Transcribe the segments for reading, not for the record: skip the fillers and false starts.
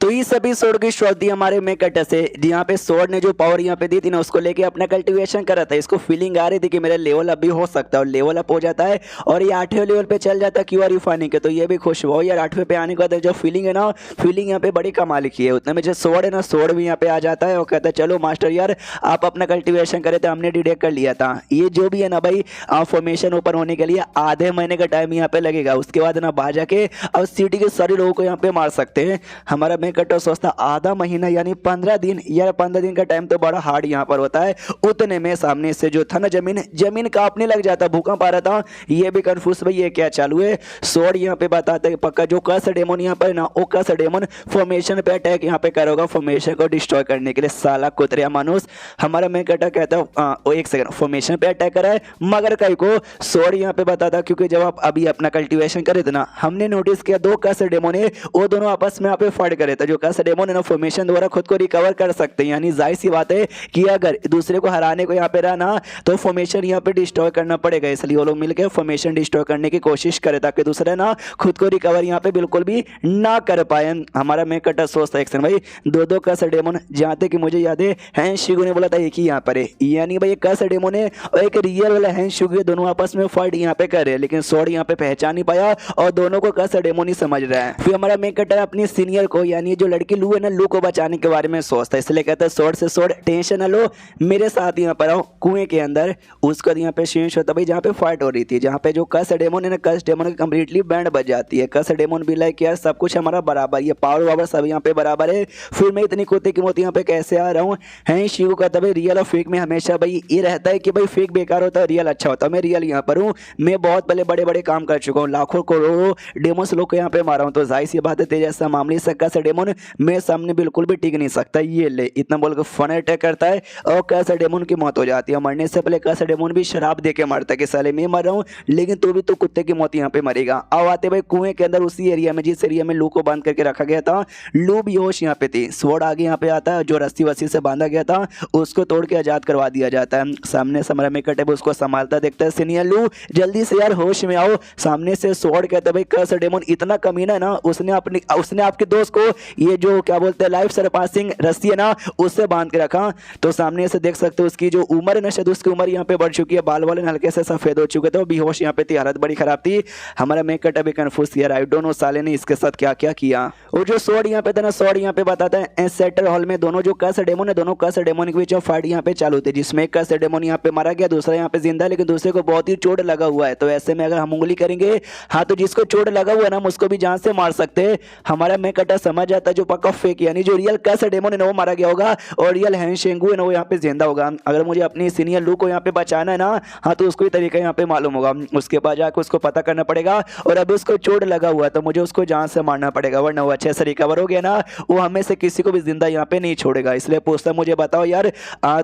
तो इस एपिसोड की शुरुआत थी हमारे मेकट से, जहाँ पे स्वॉर्ड ने जो पावर यहाँ पे दी थी ना, उसको लेके अपना कल्टीवेशन कर रहा था। इसको फीलिंग आ रही थी कि मेरा लेवल अभी हो सकता है, और लेवल अप हो जाता है और ये 8वें लेवल पे चल जाता है क्यू आर यू फानी के। तो ये भी खुश हुआ यार, 8वें पे आने के बाद जो फीलिंग है ना, फीलिंग यहाँ पे बड़ी कमाल की है। उतने में जो स्वॉर्ड है ना, स्वॉर्ड भी यहाँ पे आ जाता है और कहता है चलो मास्टर यार आप अपना कल्टीवेशन करे थे, हमने डिटेक्ट कर लिया था। ये जो भी है ना भाई, फॉर्मेशन ओपन होने के लिए आधे महीने का टाइम यहाँ पे लगेगा। उसके बाद ना बाहर जाके अब सिटी के सारे लोगों को यहाँ पे मार सकते हैं। हमारा मेकट सोचता आधा महीना यानी 15 दिन, यार 15 दिन का टाइम तो बड़ा हार्ड यहाँ पर होता है। उतने में सामने से जो था ना जमीन कांपने लग जाता, भूकंप आ रहा था। ये भी कंफ्यूज भाई ये क्या चालू है। स्वॉर्ड यहाँ पे बताते हैं पक्का जो कर्स डेमन यहाँ पर ना, वो कर्स डेमन फॉर्मेशन पे अटैक यहाँ पे करोगा, फॉर्मेशन को डिस्ट्रॉय करने के लिए। साला कुतरिया मानुस। हमारा मेकट कहता है एक सेकंड, फॉर्मेशन पे अटैक करा है मगर कई को। स्वॉर्ड यहाँ पे बताता क्योंकि जब आप अभी अपना कल्टीवेशन करे थे ना, हमने नोटिस किया दो कर्स डेमन है, वो दोनों आपस में यहाँ पे फाइट करे थे। जो कर्स डेमन है ना, फॉर्मेशन द्वारा खुद को रिकवर कर सकते हैं, यानी जाहिर सी बात है कि अगर दूसरे को हराने को यहाँ पे रहा ना, तो फॉर्मेशन यहाँ पे डिस्ट्रॉय करना पड़ेगा। इसलिए वो लोग मिलकर फॉर्मेशन डिस्ट्रॉय करने की कोशिश करे ताकि दूसरे ना खुद को रिकवर यहाँ पे बिल्कुल भी ना कर पाए। हमारा मेकट सोचता है भाई दो कर्स डेमन, जहाँ तक कि मुझे याद है हैंस शिगू ने बोला था एक ही यहाँ पर है, यानी भाई एक कर्स डेमन है और एक रियल वाला हैंस शिगू, दोनों आपस में फाइट यहाँ पे कर रहे हैं। लेकिन स्वॉर्ड यहाँ पे पहचान नहीं पाया और दोनों को कर्स डेमन ही समझ रहा है। फिर हमारा मेकट अपनी सीनियर को, यानी जो लड़की लू है ना, लू को बचाने के बारे में सोचता है। इसलिए कहता है स्वॉर्ड से स्वॉर्ड टेंशन न लो, मेरे साथ यहाँ पर आओ कुएं के अंदर। उसका यहाँ पे शेष होता भाई जहाँ पे फाइट हो रही थी, जहाँ पे जो कर्स डेमन है ना, कर्स डेमन की कंप्लीटली बैंड बज जाती है। कर्स डेमन भी लाइक यार सब कुछ हमारा बराबर, ये पावर वावर सब यहाँ पे बराबर है, फिर मैं इतनी कुत्ते की मौत यहाँ पे कैसे आ रहा हूँ। है शिव कहता भाई रियल और फेक में हमेशा भाई ये रहता है कि भाई फेक बेकार होता है, रियल अच्छा होता है। मैं रियल यहाँ पर हूँ, मैं बहुत पहले बड़े बड़े काम कर चुका हूँ, लाखों करोड़ों डेमोस लोग को यहाँ पे मारा हूँ। तो जाहिर सी बात है तेरे जैसा मामले से कर्स डेमन मेरे सामने बिल्कुल भी टिक नहीं सकता। ये ले इतना बोल के फन अटैक करता है और कर्स डेमन की मौत हो जाती है। मरने से पहले कर्स डेमन भी शराब दे के मरता है कि साले मैं मर रहा हूँ लेकिन तू भी तो कुत्ते की मौत यहाँ पे मरेगा। अब आते भाई कुएं के अंदर, उसी एरिया में जिस एरिया में लू को बांध करके रखा गया था। लू बेहोश यहाँ पे थी। स्वॉर्ड आगे यहाँ पे आता है, जो रस्सी वस्सी से बांधा गया था उसको तोड़ के आजाद करवा दिया जाता है। सामने से हमारा मेकट है उसको संभालता देखता है सीनियर लू जल्दी से यार होश में आओ। सामने से स्वॉर्ड कहता है भाई कर्स डेमन इतना कमीना है ना, उसने आपके दोस्त को ये जो क्या बोलते हैं लाइफ सरपासिंग रस्सी है ना, उससे बांध के रखा। तो सामने से देख सकते हो उसकी जो उम्र है ना, शायद उसकी उम्र यहाँ पे बढ़ चुकी है, बाल वाले हल्के से सफेद हो चुके थे, बेहोश यहाँ पे थी, हालत बड़ी खराब थी। हमारा मेकट अभी कंफ्यूज यार, आई डोंट नो साले ने इसके साथ क्या क्या किया। और जो स्वॉर्ड यहाँ पे था ना, स्वॉर्ड यहाँ पे बताता है सेंटर हॉल में दोनों जो कर्स डेमन है, दोनों कर्स डेमन के बीच फाइट यहाँ पे चालू थी, जिसमें एक कर्स डेमन यहाँ पे मारा गया, दूसरा यहाँ पे जिंदा, लेकिन दूसरे को बहुत ही चोट लगा हुआ है। तो ऐसे में अगर हम उंगली करेंगे, हाँ तो जिसको चोट लगा हुआ है ना, हम उसको भी जान से मार सकते हैं। हमारा मेकट समझ जाता है जो पक्का फेक, यानी जो रियल कर्स डेमन है ना वो मारा गया होगा और रियल हैंस शिगू है ना वो यहाँ पे जिंदा होगा। अगर मुझे अपनी सीनियर लू को यहाँ पे बचाना है ना, हाँ तो उसको ही तरीका यहाँ पे मालूम होगा। उसके बाद जाकर उसको पता करना पड़ेगा और अभी उसको चोट लगा हुआ है तो मुझे उसको जान से मारना पड़ेगा, वरना वो अच्छे से रिकवर हो गया ना, वो हमें से किसी को भी जिंदा यहाँ पे नहीं छोड़ेगा। इसलिए पूछता मुझे बताओ यार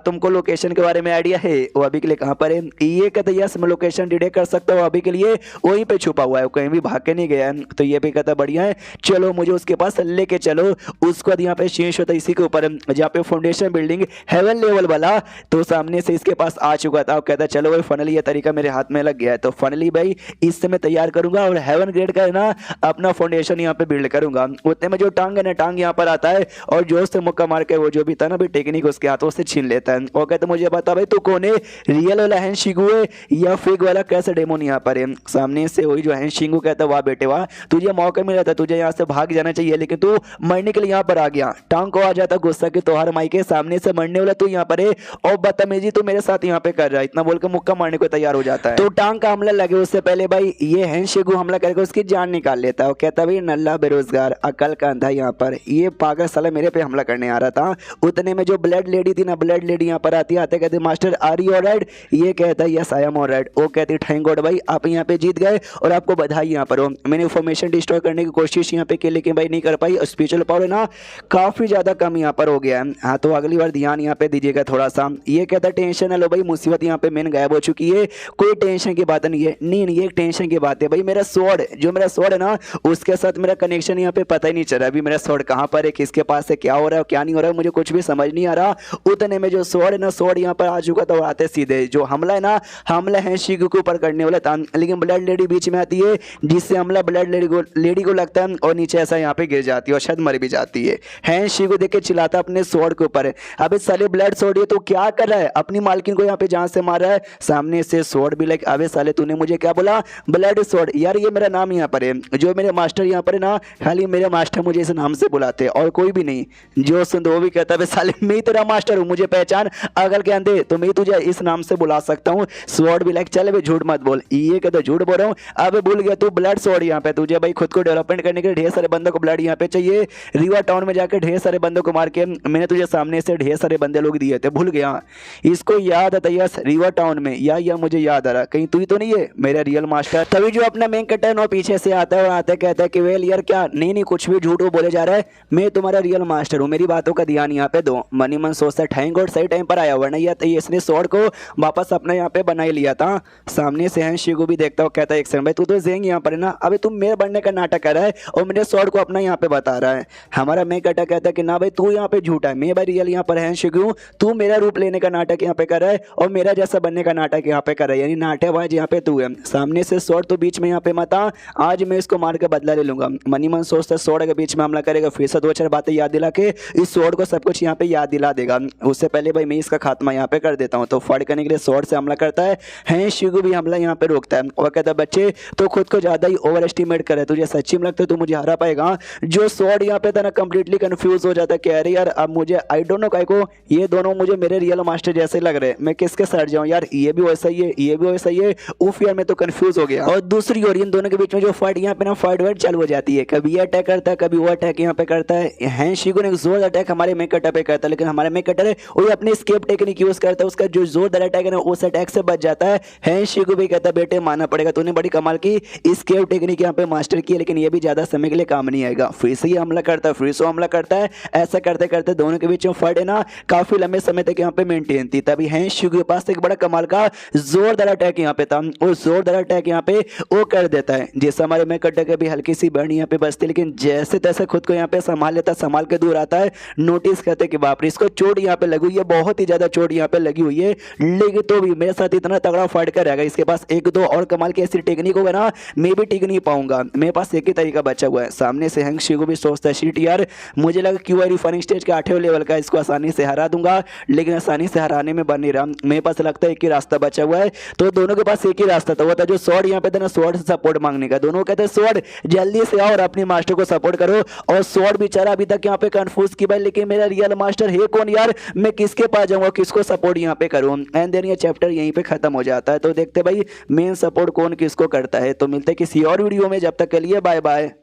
तुमको लोकेशन के बारे में आइडिया है, वो अभी के लिए कहाँ पर है? ये कहते यस मैं लोकेशन डिटेक्ट कर सकता हूँ, अभी के लिए वहीं पे छुपा हुआ है, कहीं भी भाग के नहीं गया है। तो ये भी कहता बढ़िया है, चलो मुझे उसके पास लेके चलो। उसको यहाँ पे शेष होता है इसी के ऊपर, जहाँ पे फाउंडेशन बिल्डिंग हेवन लेवल वाला, तो सामने से इसके पास आ चुका था। कहता चलो भाई फाइनली ये तरीका मेरे हाथ में लग गया है, तो फाइनली भाई इससे मैं तैयार करूंगा और हेवन ग्रेड का ना अपना फाउंडेशन यहाँ पे बिल्ड करूंगा। उतने में जो टांग है ना, टांग यहाँ पर आता है और जोर से मुक्का मार के वो जो भी था ना भाई टेक्निक उसके हाथों से छीन लेता है। और कहते मुझे बता भाई तू कौन है, रियल वाला हैंस शिगू है या फेक वाला कर्स डेमन यहाँ पर है? सामने से वही जो हैंस शिगू कहता वाह बेटे वाह, तुझे मौका मिला था, तुझे यहाँ से भाग जाना चाहिए लेकिन तू मरने के लिए यहाँ पर आ गया। टांग को आ जाता गुस्सा के तोहार माई के सामने से मरने वाला तू यहाँ पर है और बदतमीजी तू मेरे साथ यहाँ पे कर रहा है, इतना बोल के मुक्का मारने को तैयार हो जाता है। तो टांग का हमला लगे उससे पहले भाई ये हैंस शिगू हमला करके उसकी जान निकाल लेता है और कहता भाई नल्ला बेरोजगार अकल का अंधा यहाँ पर, ये पागल साला मेरे पे हमला करने आ रहा था। उतने में जो ब्लड लेडी थी ना, ब्लड लेडी यहाँ पर आती है, आते कहते मास्टर आर यू ऑलराइट? ये कहता है यस आई एम ऑलराइट। वो कहती थैंक गॉड भाई आप यहाँ पे जीत गए और आपको बधाई यहाँ पर हो, मैंने इन्फॉर्मेशन डिस्ट्रॉय करने की कोशिश यहाँ पे की लेकिन भाई नहीं कर पाई, स्पिरिचुअल पावर ना काफी ज्यादा कम यहाँ पर हो गया है, हाँ तो अगली बार ध्यान यहाँ पे दीजिएगा थोड़ा सा। ये कहता टेंशन है लो भाई, मुसीबत यहाँ पे मेन गायब हो चुकी है, कोई टेंशन की बात नहीं है। नहीं ये एक टेंशन की बात है भाई, मेरा स्वॉर्ड जो मेरा स्वॉर्ड है ना उसके साथ मेरा कनेक्शन यहाँ पे पता ही नहीं चल रहा, अभी मेरा स्वॉर्ड कहाँ पर है, किसके पास है, क्या हो रहा है क्या नहीं हो रहा है, मुझे कुछ भी समझ नहीं आ रहा। उतने में जो स्वॉर्ड है ना, स्वॉर्ड यहाँ पर आ चुका था, आते सीधे जो हमला है ना, हमला है शिगू के ऊपर करने वाला था, लेकिन ब्लड लेडी बीच में आती है जिससे हमला ब्लड लेडी को लगता है और नीचे ऐसा यहाँ पे गिर जाती है और शायद मर भी जाती है। हैन शिगो देख के चिल्लाता अपने स्वॉर्ड के ऊपर, अबे साले ब्लड स्वॉर्ड ये तो क्या कर रहा है, अपनी मालकिन को यहाँ पे जान से मार रहा है। सामने से स्वॉर्ड भी लाइक अबे साले तूने मुझे क्या बोला, ब्लड स्वॉर्ड, यार ये मेरा नाम यहाँ पर है, जो मेरे मास्टर यहाँ पर है ना, खाली मेरे मास्टर मुझे इस नाम से बुलाते हैं और कोई भी नहीं। जो सुन वो भी कहता है साले मैं ही तेरा मास्टर हूँ, मुझे पहचान, अगर क्या दे तो मैं तुझे इस नाम से बुला सकता हूँ। स्वॉर्ड भी लाइक चल भाई झूठ मत बोल, ये कहता झूठ बोल रहा हूँ, अब भूल गया तू ब्लड स्वॉर्ड यहाँ पे तुझे भाई खुद को डेवलपमेंट करने के लिए ढेर सारे बंदों को ब्लड यहाँ पे चाहिए। रिवर टाउन में जाकर ढेर सारे बंदों को मार के मैंने तुझे सामने से ढेर सारे बंदे लोग दिए थे, भूल गया। इसको याद आता यस रिवर टाउन में, या मुझे याद आ रहा, कहीं तू ही तो नहीं है मेरा रियल मास्टर। तभी जो अपना मेन कैरेक्टर वो पीछे से आता है और आते कहता है कि वेल यार क्या नहीं कुछ भी झूठ वो बोले जा रहा है, मैं तुम्हारा रियल मास्टर हूँ, मेरी बातों का ध्यान यहाँ पे दो। मनी मन सोचता है थैंक गॉड सही टाइम पर आया, वरना इसने स्वॉर्ड को वापस अपना यहाँ पे बना ही लिया था। सामने से हैं शिगो भी देखता हो, कहता है एक सेकंड भाई तू तो जेंग यहाँ पर है ना, अभी तुम मेरे बनने का नाटक कर रहा है और मेरे स्वॉर्ड को अपना यहाँ पे बता रहा है। हमारा मेन कैरेक्टर कहता है कि ना भाई तू यहाँ पे झूठा है, मैं भाई रियल यहाँ पर है शिगो, तू मेरा रूप लेने का नाटक यहाँ पे कर रहा है और मेरा जैसा बनने का नाटक यहाँ पे कर रहा है, यानी नाटेबाज यहाँ पे तू है। सामने से स्वॉर्ड तो बीच में यहाँ पे मत आ, आज मैं इसको मार के बदला ले लूंगा। मनी मन सोचता है स्वॉर्ड के बीच में हमला करेगा, फिर से दो चार बातें याद दिला के इस स्वॉर्ड को सब कुछ यहाँ पे याद दिला देगा। उससे पहले भाई मैं इसका खात्मा यहाँ पे कर देता हूँ। तो फाइट करने के लिए स्वॉर्ड से हमला करता है शिगो भी हमला यहाँ पे रोकता है और कहता है बच्चे तो खुद को ज्यादा ही ओवर एस्टिमेट करे, तुझे सच्ची में लगता है तू मुझे हरा पाएगा। जो स्वॉर्ड यहाँ पे था ना कंप्लीटली कंफ्यूज हो जाता है, कह रहे यार अब मुझे आई डोंट नो काय को ये दोनों मुझे मेरे रियल मास्टर जैसे लग रहे हैं, मैं किसके साथ जाऊं यार, ये भी वैसा ही है ये भी वैसा ही है, उफ यार मैं तो कंफ्यूज हो गया। और दूसरी ओर इन दोनों के बीच में जो फाइट यहाँ पे ना फाइट वाइट चालू हो जाती है, कभी ये अटैक करता है कभी वो अटैक यहाँ पे करता है शिगो ने जोर अटैक हमारे मेन कैरेक्टर पे करता है, लेकिन हमारे मेन कैरेक्टर है वो अपनी स्केप टेक्निक यूज करता है, उसका जो जोरदार अटैक है ना उस अटैक से बच जाता है शिगो भी कहता है बेटे मानना पड़ेगा तूने बड़ी कमाल की स्केप टेक्निक यहाँ पे मास्टर की है, लेकिन ये भी ज्यादा समय के लिए काम नहीं आएगा। फिर से ये हमला करता है फिर से हमला करता है, ऐसा करते करते दोनों के बीच में फाइट है ना काफी लंबे समय तक यहाँ पे मेंटेन थी। तभी शिगो के पास एक बड़ा कमाल का जोरदार अटैक यहाँ पे था, वो जोरदार अटैक यहाँ पे वो कर देता है जिससे हमारे में कट्टे के भी हल्की सी बर्न यहाँ पे बचती, लेकिन जैसे तैसे खुद को यहाँ पे संभाल लेता, संभाल के दूर आता है। नोटिस करते कि बाप रे इसको चोट यहाँ पे लगी हुई है, बहुत ही ज्यादा चोट यहाँ पे लगी हुई है, लेकिन तो भी मेरे साथ इतना तगड़ा फाइट करेगा, इसके पास एक दो और कमाल की ऐसी टेक्निक होगा ना मैं भी टिक नहीं पाऊंगा, मेरे पास एक ही तरीका बचा हुआ है। सामने से शिगो भी सोचता है शिट यार मुझे लगा क्यों रिफाइनिंग स्टेज के 8वें लेवल का इसको आसानी से हरा दूंगा, लेकिन आसानी से हराने में बन नहीं रहा, मेरे पास लगता है एक ही रास्ता बचा हुआ है। तो दोनों के पास एक ही रास्ता था, वो था जो स्वॉर्ड यहाँ पे था ना स्वॉर्ड से सपोर्ट मांगने का। दोनों कहते हैं स्वॉर्ड जल्दी से आओ और अपने मास्टर को सपोर्ट करो, और स्वॉर्ड बेचारा अभी तक यहाँ पे कंफ्यूज की भाई लेकिन मेरा रियल मास्टर है कौन यार, मैं किसके पास जाऊंगा किसको सपोर्ट यहाँ पे करूँ। एंड देन ये चैप्टर यहीं पे खत्म हो जाता है। तो देखते भाई मेन सपोर्ट कौन किसको करता है। तो मिलते किसी और वीडियो में, जब तक के लिए बाय बाय।